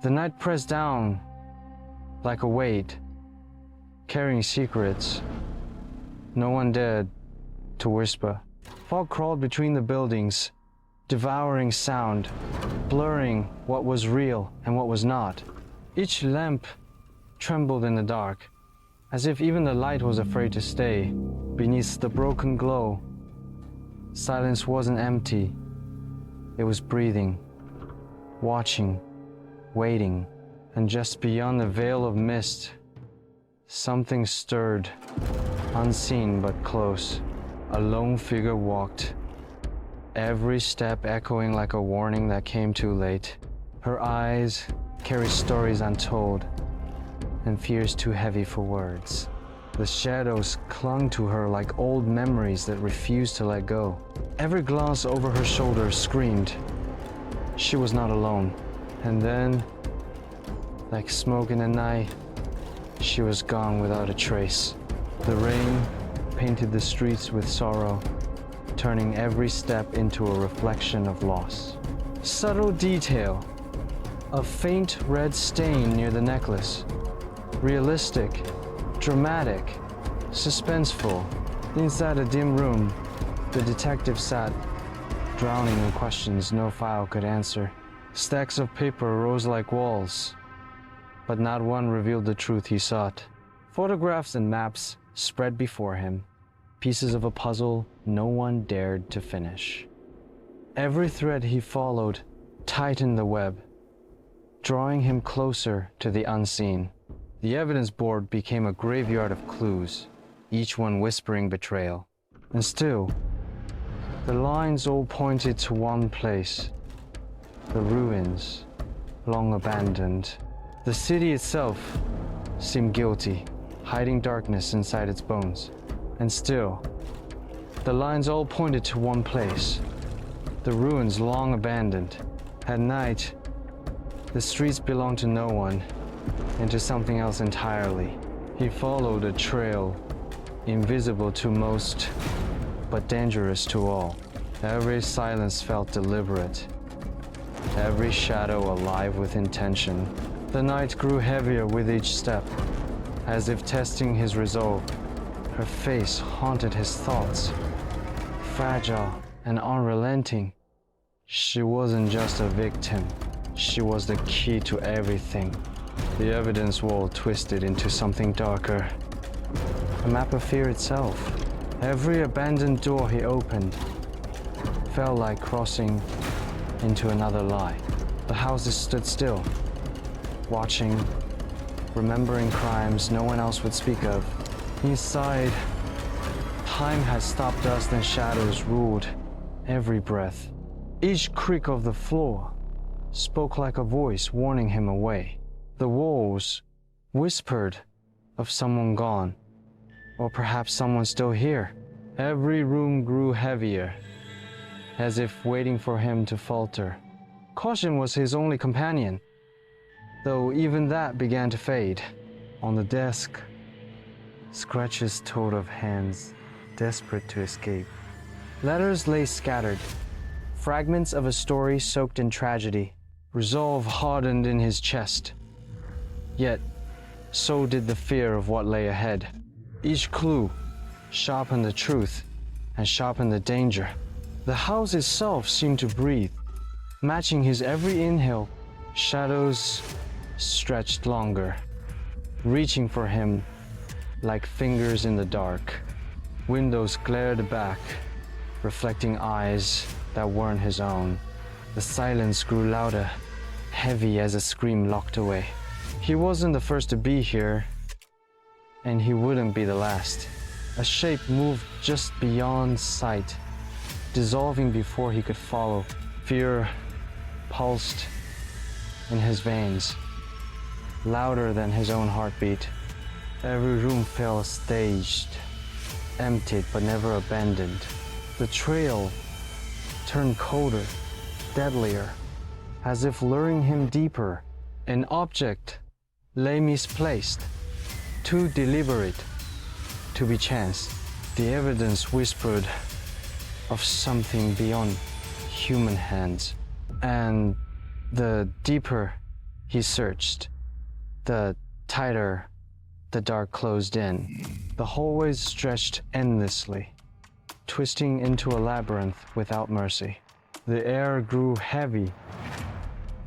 The night pressed down like a weight, carrying secrets no one dared to whisper. Fog crawled between the buildings, devouring sound, blurring what was real and what was not. Each lamp trembled in the dark, as if even the light was afraid to stay. Beneath the broken glow, silence wasn't empty. It was breathing, watching, waiting. And just beyond the veil of mist, something stirred, unseen but close. A lone figure walked, every step echoing like a warning that came too late. Her eyes carried stories untold, and fears too heavy for words. The shadows clung to her like old memories that refused to let go. Every glance over her shoulder screamed she was not alone. And then, like smoke in the night, she was gone without a trace. The rain painted the streets with sorrow, turning every step into a reflection of loss. Subtle detail, a faint red stain near the necklace. Realistic, dramatic, suspenseful. Inside a dim room, the detective sat, drowning in questions no file could answer. Stacks of paper rose like walls, but not one revealed the truth he sought. Photographs and maps spread before him, pieces of a puzzle no one dared to finish. Every thread he followed tightened the web, drawing him closer to the unseen. The evidence board became a graveyard of clues, each one whispering betrayal. And still, the lines all pointed to one place, the ruins, long abandoned. The city itself seemed guilty, hiding darkness inside its bones. And still, the lines all pointed to one place, the ruins long abandoned. At night, the streets belonged to no one, and to something else entirely. He followed a trail, invisible to most, but dangerous to all. Every silence felt deliberate, every shadow alive with intention. The night grew heavier with each step, as if testing his resolve. Her face haunted his thoughts, fragile and unrelenting. She wasn't just a victim, she was the key to everything. The evidence wall twisted into something darker, a map of fear itself. Every abandoned door he opened felt like crossing into another lie. The houses stood still, watching, remembering crimes no one else would speak of. Inside, time had stopped dust and shadows ruled every breath. Each creak of the floor spoke like a voice warning him away. The walls whispered of someone gone, or perhaps someone still here. Every room grew heavier, as if waiting for him to falter. Caution was his only companion, though even that began to fade. On the desk, scratches told of hands desperate to escape. Letters lay scattered, fragments of a story soaked in tragedy. Resolve hardened in his chest. Yet, so did the fear of what lay ahead. Each clue sharpened the truth and sharpened the danger. The house itself seemed to breathe, matching his every inhale. Shadows stretched longer, reaching for him like fingers in the dark. Windows glared back, reflecting eyes that weren't his own. The silence grew louder, heavy as a scream locked away. He wasn't the first to be here, and he wouldn't be the last. A shape moved just beyond sight, dissolving before he could follow. Fear pulsed in his veins, louder than his own heartbeat. Every room felt staged, emptied but never abandoned. The trail turned colder, deadlier, as if luring him deeper. An object lay misplaced, too deliberate to be chance. The evidence whispered of something beyond human hands. And the deeper He searched. The tighter the dark closed in, the hallways stretched endlessly, twisting into a labyrinth without mercy. The air grew heavy,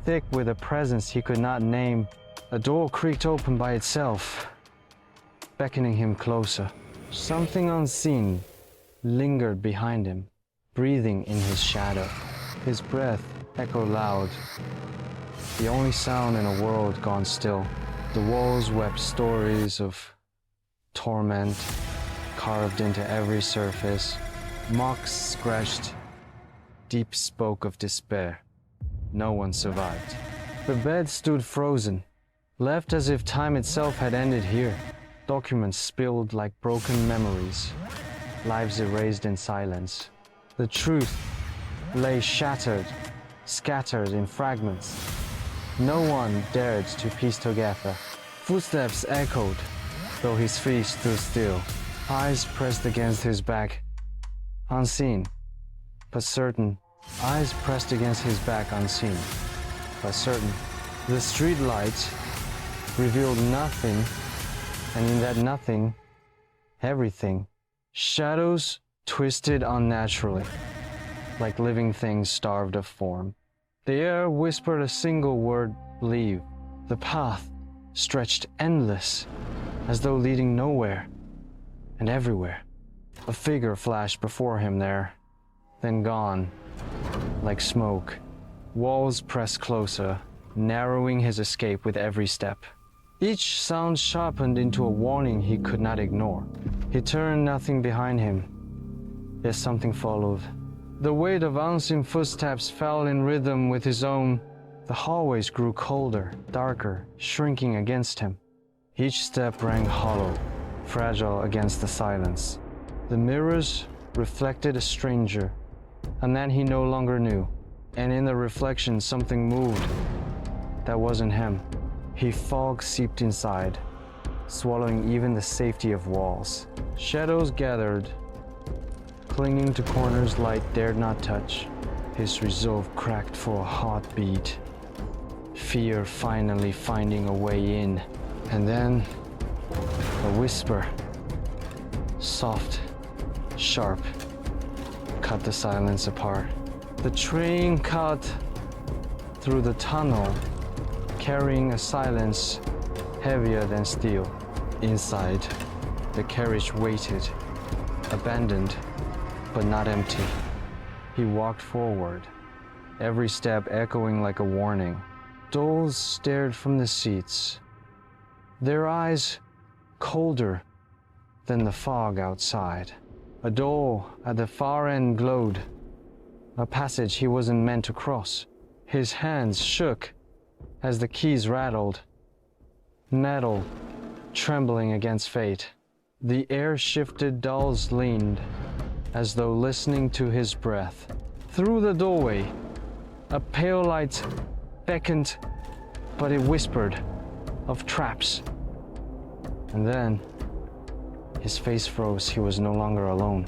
thick with a presence he could not name. A door creaked open by itself, beckoning him closer. Something unseen lingered behind him, breathing in his shadow. His breath echoed loud, the only sound in a world gone still. The walls wept stories of torment, carved into every surface. Mocks scratched, deep spoke of despair. No one survived. The bed stood frozen, left as if time itself had ended here. Documents spilled like broken memories, lives erased in silence. The truth lay shattered, scattered in fragments. No one dared to piece together. Footsteps echoed, though his feet stood still. Eyes pressed against his back, unseen, but certain. Eyes pressed against his back, unseen, but certain. The street light revealed nothing, and in that nothing, everything. Shadows twisted unnaturally, like living things starved of form. The air whispered a single word, leave. The path stretched endless, as though leading nowhere and everywhere. A figure flashed before him there, then gone, like smoke. Walls pressed closer, narrowing his escape with every step. Each sound sharpened into a warning he could not ignore. He turned, nothing behind him, yet something followed. The weight of unseen footsteps fell in rhythm with his own. The hallways grew colder, darker, shrinking against him. Each step rang hollow, fragile against the silence. The mirrors reflected a stranger, a man he no longer knew, and in the reflection something moved that wasn't him. Fog seeped inside, swallowing even the safety of walls. Shadows gathered, clinging to corners light dared not touch. His resolve cracked for a heartbeat, fear finally finding a way in. And then a whisper, soft, sharp, cut the silence apart. The train cut through the tunnel, carrying a silence heavier than steel. Inside, the carriage waited, abandoned, but not empty. He walked forward, every step echoing like a warning. Dolls stared from the seats, their eyes colder than the fog outside. A door at the far end glowed, a passage he wasn't meant to cross. His hands shook as the keys rattled, metal trembling against fate. The air shifted, dolls leaned, as though listening to his breath. Through the doorway, a pale light beckoned, but it whispered of traps. And then, his face froze. He was no longer alone.